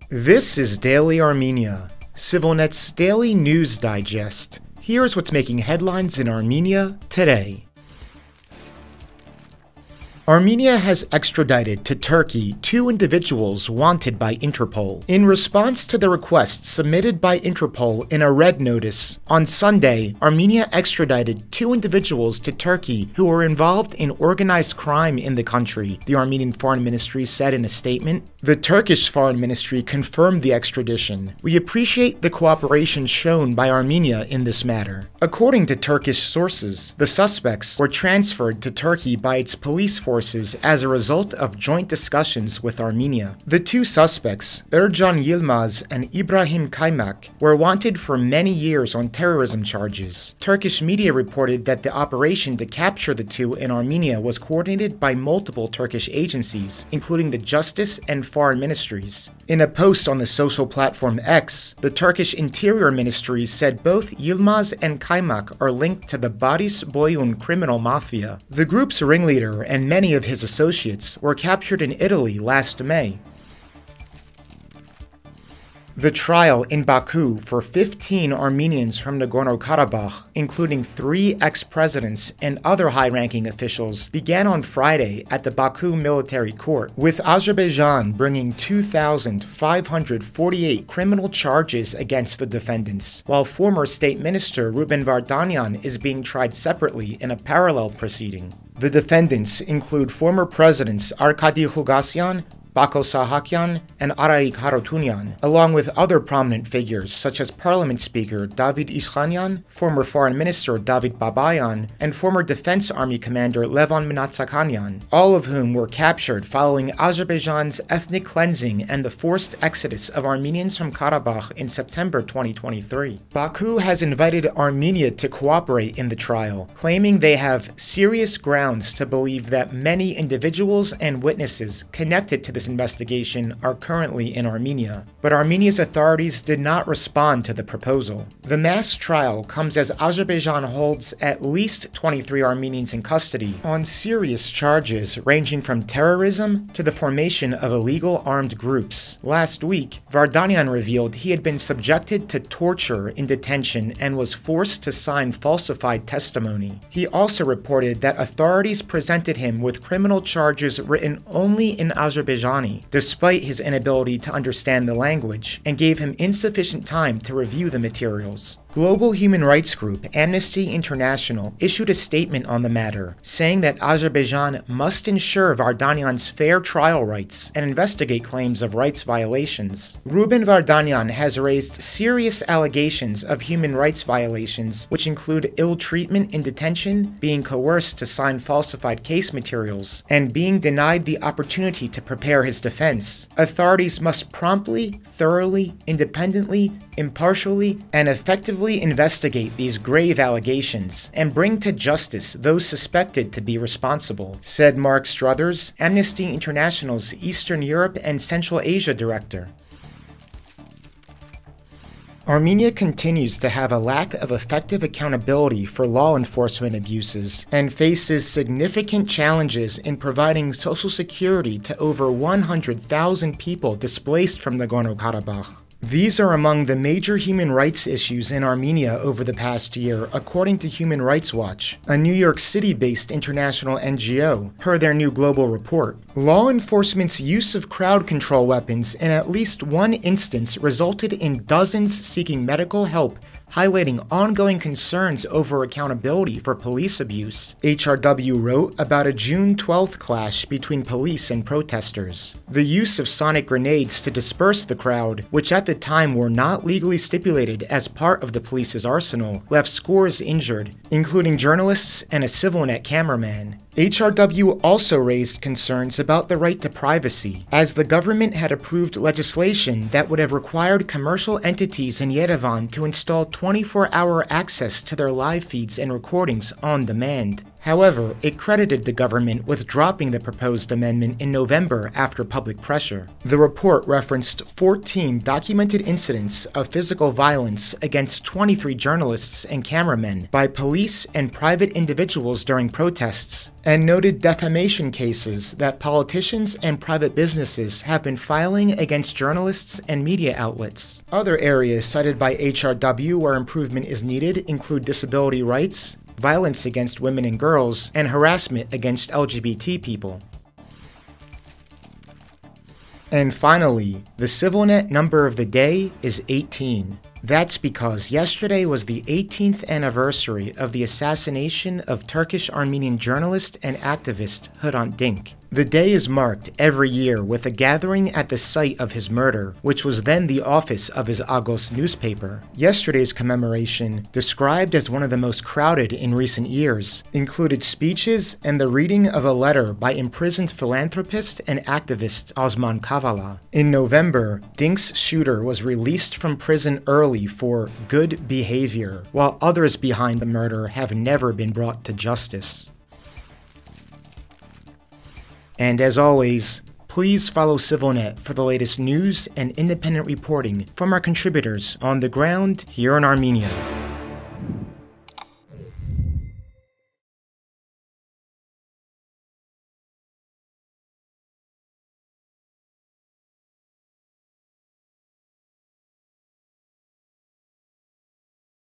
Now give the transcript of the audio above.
This is Daily Armenia, CivilNet's daily news digest. Here's what's making headlines in Armenia today. Armenia has extradited to Turkey two individuals wanted by Interpol. In response to the request submitted by Interpol in a red notice, on Sunday, Armenia extradited two individuals to Turkey who were involved in organized crime in the country, the Armenian Foreign Ministry said in a statement. The Turkish Foreign Ministry confirmed the extradition. We appreciate the cooperation shown by Armenia in this matter. According to Turkish sources, the suspects were transferred to Turkey by its police forces as a result of joint discussions with Armenia. The two suspects, Ercan Yilmaz and Ibrahim Kaymak, were wanted for many years on terrorism charges. Turkish media reported that the operation to capture the two in Armenia was coordinated by multiple Turkish agencies, including the Justice and Foreign Ministries. In a post on the social platform X, the Turkish Interior Ministry said both Yilmaz and Kaymak are linked to the Baris Boyun criminal mafia. The group's ringleader and many of his associates were captured in Italy last May. The trial in Baku for 15 Armenians from Nagorno-Karabakh, including 3 ex-presidents and other high-ranking officials, began on Friday at the Baku Military Court, with Azerbaijan bringing 2,548 criminal charges against the defendants, while former State Minister Ruben Vardanyan is being tried separately in a parallel proceeding. The defendants include former presidents Arkady Khugasyan, Bako Sahakyan, and Araik Harutyunyan, along with other prominent figures such as Parliament Speaker David Iskhanyan, former Foreign Minister David Babayan, and former Defense Army Commander Levon Minatsakhanyan, all of whom were captured following Azerbaijan's ethnic cleansing and the forced exodus of Armenians from Karabakh in September 2023. Baku has invited Armenia to cooperate in the trial, claiming they have serious grounds to believe that many individuals and witnesses connected to this investigation are currently in Armenia, but Armenia's authorities did not respond to the proposal. The mass trial comes as Azerbaijan holds at least 23 Armenians in custody on serious charges ranging from terrorism to the formation of illegal armed groups. Last week, Vardanyan revealed he had been subjected to torture in detention and was forced to sign falsified testimony. He also reported that authorities presented him with criminal charges written only in Azerbaijan, despite his inability to understand the language, and gave him insufficient time to review the materials. Global human rights group Amnesty International issued a statement on the matter, saying that Azerbaijan must ensure Vardanyan's fair trial rights and investigate claims of rights violations. Ruben Vardanyan has raised serious allegations of human rights violations, which include ill treatment in detention, being coerced to sign falsified case materials, and being denied the opportunity to prepare his defense. Authorities must promptly, thoroughly, independently, impartially, and effectively investigate these grave allegations and bring to justice those suspected to be responsible, said Mark Struthers, Amnesty International's Eastern Europe and Central Asia director. Armenia continues to have a lack of effective accountability for law enforcement abuses and faces significant challenges in providing social security to over 100,000 people displaced from Nagorno-Karabakh. These are among the major human rights issues in Armenia over the past year, according to Human Rights Watch, a New York City-based international NGO, per their new global report. Law enforcement's use of crowd control weapons in at least one instance resulted in dozens seeking medical help, highlighting ongoing concerns over accountability for police abuse. HRW wrote about a June 12th clash between police and protesters. The use of sonic grenades to disperse the crowd, which at the time were not legally stipulated as part of the police's arsenal, left scores injured, including journalists and a CivilNet cameraman. HRW also raised concerns about the right to privacy, as the government had approved legislation that would have required commercial entities in Yerevan to install 24-hour access to their live feeds and recordings on demand. However, it credited the government with dropping the proposed amendment in November after public pressure. The report referenced 14 documented incidents of physical violence against 23 journalists and cameramen by police and private individuals during protests, and noted defamation cases that politicians and private businesses have been filing against journalists and media outlets. Other areas cited by HRW where improvement is needed include disability rights, violence against women and girls, and harassment against LGBT people. And finally, the CivilNet number of the day is 18. That's because yesterday was the 18th anniversary of the assassination of Turkish-Armenian journalist and activist Hrant Dink. The day is marked every year with a gathering at the site of his murder, which was then the office of his Agos newspaper. Yesterday's commemoration, described as one of the most crowded in recent years, included speeches and the reading of a letter by imprisoned philanthropist and activist Osman Kavala. In November, Dink's shooter was released from prison early for good behavior, while others behind the murder have never been brought to justice. And as always, please follow CivilNet for the latest news and independent reporting from our contributors on the ground here in Armenia.